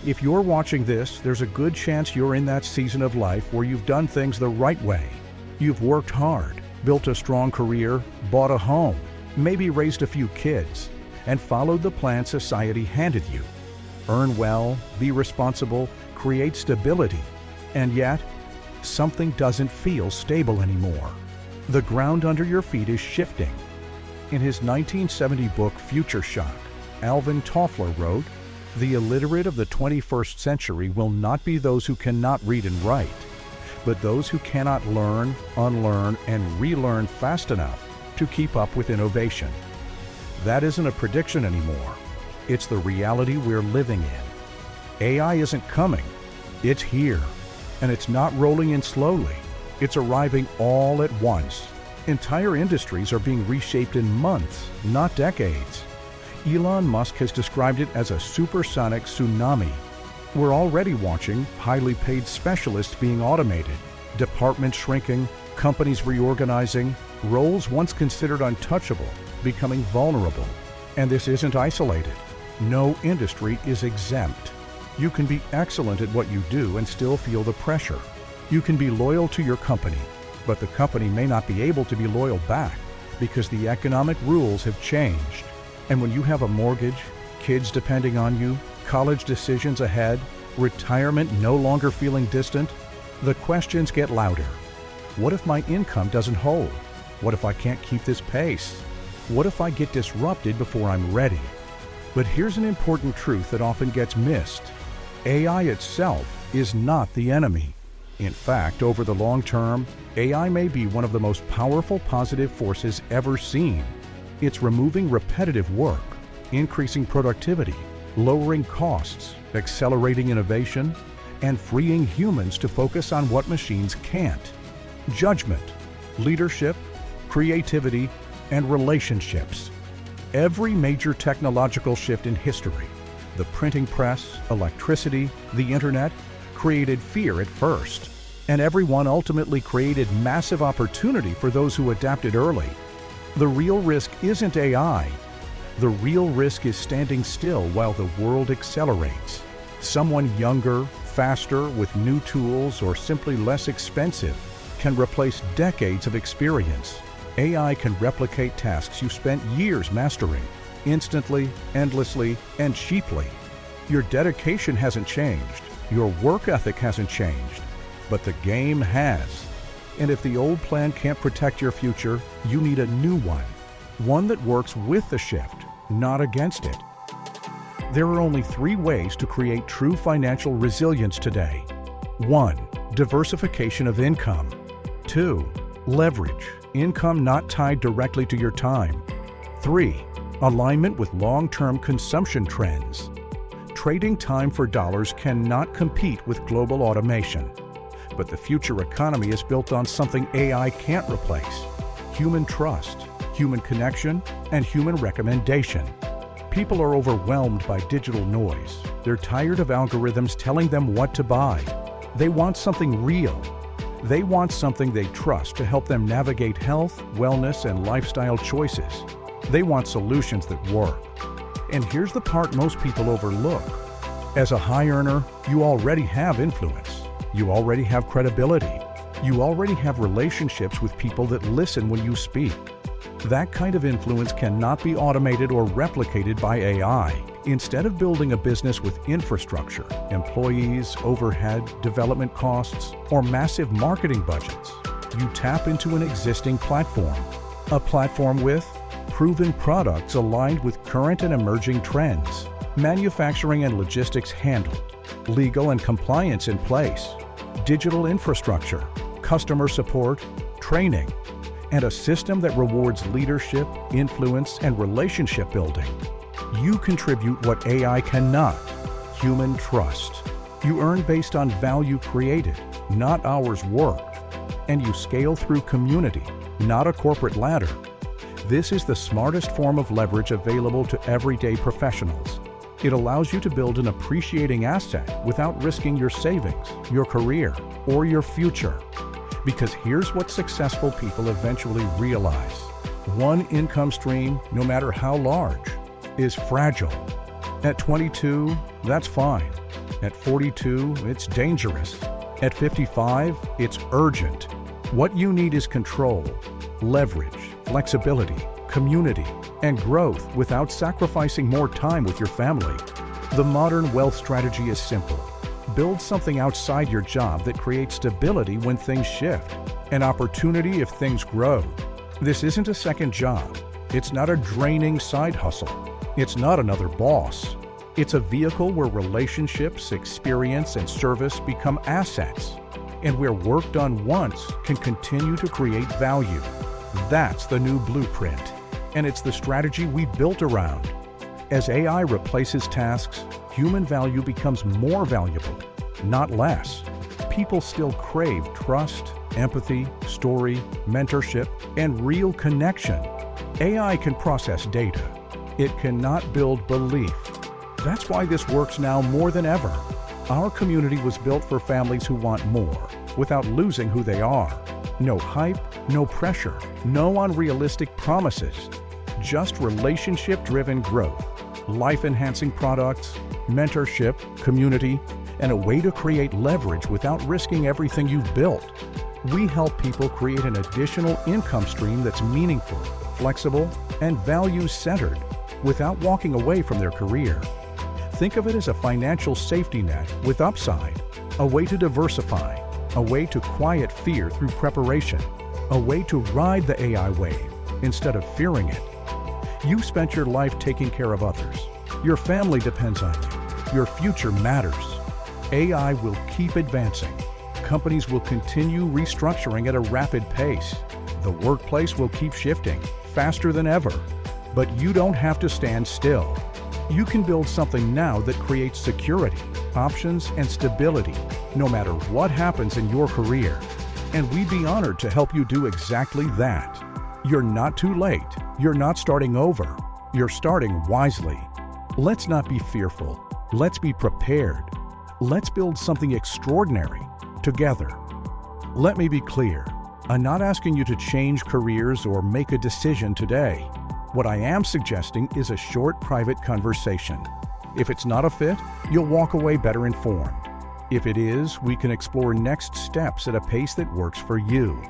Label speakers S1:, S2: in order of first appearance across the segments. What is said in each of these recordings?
S1: If you're watching this, there's a good chance you're in that season of life where you've done things the right way. You've worked hard, built a strong career, bought a home, maybe raised a few kids, and followed the plan society handed you. Earn well, be responsible, create stability, and yet, something doesn't feel stable anymore. The ground under your feet is shifting. In his 1970 book Future Shock, Alvin Toffler wrote, "The illiterate of the 21st century will not be those who cannot read and write, but those who cannot learn, unlearn, and relearn fast enough to keep up with innovation." That isn't a prediction anymore. It's the reality we're living in. AI isn't coming. It's here. And it's not rolling in slowly. It's arriving all at once. Entire industries are being reshaped in months, not decades. Elon Musk has described it as a supersonic tsunami. We're already watching highly paid specialists being automated, departments shrinking, companies reorganizing, roles once considered untouchable becoming vulnerable. And this isn't isolated. No industry is exempt. You can be excellent at what you do and still feel the pressure. You can be loyal to your company, but the company may not be able to be loyal back because the economic rules have changed. And when you have a mortgage, kids depending on you, college decisions ahead, retirement no longer feeling distant, the questions get louder. What if my income doesn't hold? What if I can't keep this pace? What if I get disrupted before I'm ready? But here's an important truth that often gets missed. AI itself is not the enemy. In fact, over the long term, AI may be one of the most powerful positive forces ever seen. It's removing repetitive work, increasing productivity, lowering costs, accelerating innovation, and freeing humans to focus on what machines can't: judgment, leadership, creativity, and relationships. Every major technological shift in history, the printing press, electricity, the internet, created fear at first, and everyone ultimately created massive opportunity for those who adapted early. The real risk isn't AI. The real risk is standing still while the world accelerates. Someone younger, faster, with new tools, or simply less expensive can replace decades of experience. AI can replicate tasks you spent years mastering, instantly, endlessly, and cheaply. Your dedication hasn't changed. Your work ethic hasn't changed. But the game has. And if the old plan can't protect your future, you need a new one. One that works with the shift, not against it. There are only 3 ways to create true financial resilience today. 1. Diversification of income. 2. Leverage. Income not tied directly to your time. 3. Alignment with long-term consumption trends. Trading time for dollars cannot compete with global automation. But the future economy is built on something AI can't replace: human trust, human connection, and human recommendation. People are overwhelmed by digital noise. They're tired of algorithms telling them what to buy. They want something real. They want something they trust to help them navigate health, wellness, and lifestyle choices. They want solutions that work. And here's the part most people overlook. As a high earner, you already have influence. You already have credibility. You already have relationships with people that listen when you speak. That kind of influence cannot be automated or replicated by AI. Instead of building a business with infrastructure, employees, overhead, development costs, or massive marketing budgets, you tap into an existing platform. A platform with proven products aligned with current and emerging trends, manufacturing and logistics handled, legal and compliance in place, digital infrastructure, customer support, training, and a system that rewards leadership, influence, and relationship building. You contribute what AI cannot: human trust. You earn based on value created, not hours worked. And you scale through community, not a corporate ladder. This is the smartest form of leverage available to everyday professionals. It allows you to build an appreciating asset without risking your savings, your career, or your future. Because here's what successful people eventually realize: one income stream, no matter how large, is fragile. At 22, that's fine. At 42, it's dangerous. At 55, it's urgent. What you need is control, leverage, flexibility, community, and growth without sacrificing more time with your family. The modern wealth strategy is simple. Build something outside your job that creates stability when things shift, an opportunity if things grow. This isn't a second job. It's not a draining side hustle. It's not another boss. It's a vehicle where relationships, experience, and service become assets, and where work done once can continue to create value. That's the new blueprint, and it's the strategy we built around. As AI replaces tasks, human value becomes more valuable, not less. People still crave trust, empathy, story, mentorship, and real connection. AI can process data. It cannot build belief. That's why this works now more than ever. Our community was built for families who want more, without losing who they are. No hype, no pressure, no unrealistic promises. Just relationship-driven growth, life-enhancing products, mentorship, community, and a way to create leverage without risking everything you've built. We help people create an additional income stream that's meaningful, flexible, and value-centered without walking away from their career. Think of it as a financial safety net with upside, a way to diversify, a way to quiet fear through preparation, a way to ride the AI wave instead of fearing it. You spent your life taking care of others. Your family depends on you. Your future matters. AI will keep advancing. Companies will continue restructuring at a rapid pace. The workplace will keep shifting faster than ever. But you don't have to stand still. You can build something now that creates security, options, and stability, no matter what happens in your career. And we'd be honored to help you do exactly that. You're not too late. You're not starting over. You're starting wisely. Let's not be fearful. Let's be prepared. Let's build something extraordinary together. Let me be clear. I'm not asking you to change careers or make a decision today. What I am suggesting is a short private conversation. If it's not a fit, you'll walk away better informed. If it is, we can explore next steps at a pace that works for you.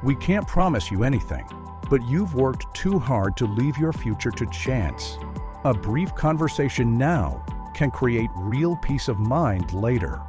S1: We can't promise you anything, but you've worked too hard to leave your future to chance. A brief conversation now can create real peace of mind later.